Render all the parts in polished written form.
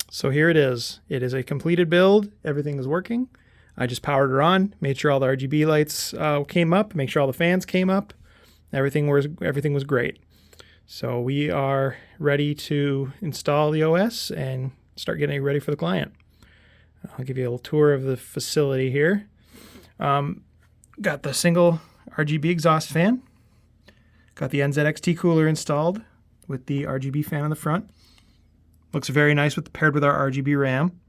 So here it is. It is a completed build. Everything is working. I just powered her on, made sure all the RGB lights came up, make sure all the fans came up. Everything was great. So we are ready to install the OS and start getting ready for the client. I'll give you a little tour of the facility here. Got the single RGB exhaust fan. Got the NZXT cooler installed with the RGB fan on the front. Looks very nice paired with our RGB RAM.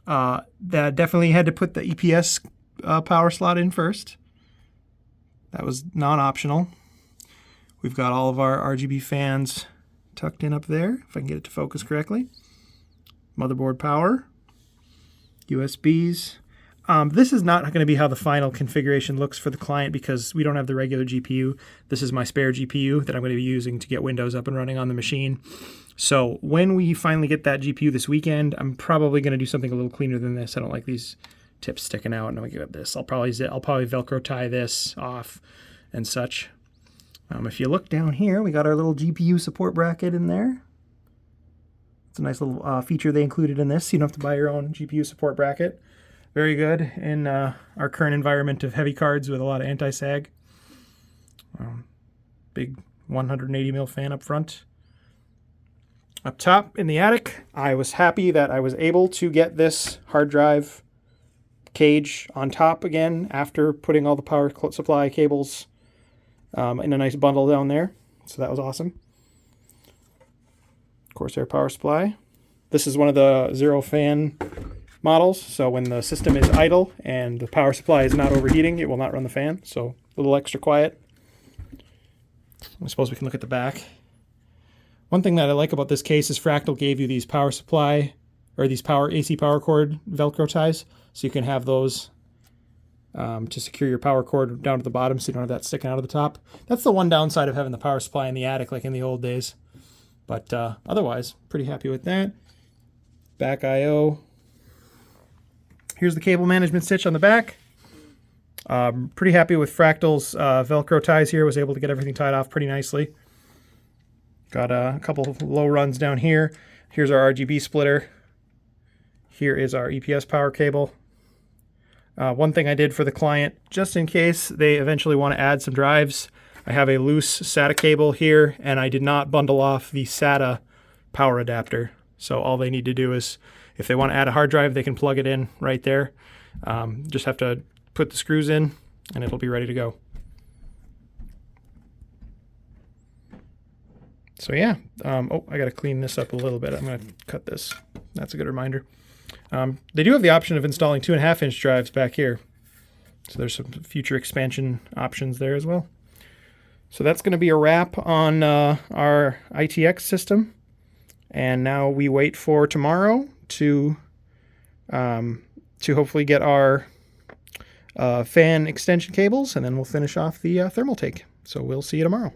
That definitely had to put the EPS power slot in first. That was non-optional. We've got all of our RGB fans tucked in up there, if I can get it to focus correctly. Motherboard power, USBs. This is not going to be how the final configuration looks for the client because we don't have the regular GPU. This is my spare GPU that I'm going to be using to get Windows up and running on the machine. So when we finally get that GPU this weekend, I'm probably going to do something a little cleaner than this. I don't like these tips sticking out. And I'll get this. I'll probably Velcro tie this off and such. If you look down here, we got our little GPU support bracket in there. It's a nice little feature they included in this. You don't have to buy your own GPU support bracket. Very good in our current environment of heavy cards with a lot of anti-sag. Big 180 mil fan up front. Up top in the attic, I was happy that I was able to get this hard drive cage on top again after putting all the power supply cables in a nice bundle down there. So that was awesome. Corsair power supply. This is one of the zero fan models, so when the system is idle and the power supply is not overheating, it will not run the fan, so a little extra quiet. I suppose we can look at the back. One thing that I like about this case is Fractal gave you these power supply, or these AC power cord Velcro ties, so you can have those to secure your power cord down to the bottom so you don't have that sticking out of the top. That's the one downside of having the power supply in the attic like in the old days. But otherwise, pretty happy with that. Back I/O. Here's the cable management stitch on the back. Pretty happy with Fractal's Velcro ties here. Was able to get everything tied off pretty nicely. Got a couple of low runs down here. Here's our RGB splitter. Here is our EPS power cable. One thing I did for the client, just in case they eventually want to add some drives, I have a loose SATA cable here, and I did not bundle off the SATA power adapter. So all they need to do is, if they want to add a hard drive, they can plug it in right there. Just have to put the screws in, and it'll be ready to go. So yeah, oh, I got to clean this up a little bit. I'm going to cut this. That's a good reminder. They do have the option of installing 2.5-inch drives back here. So there's some future expansion options there as well. So that's going to be a wrap on our ITX system. And now we wait for tomorrow to hopefully get our fan extension cables, and then we'll finish off the thermal take. So we'll see you tomorrow.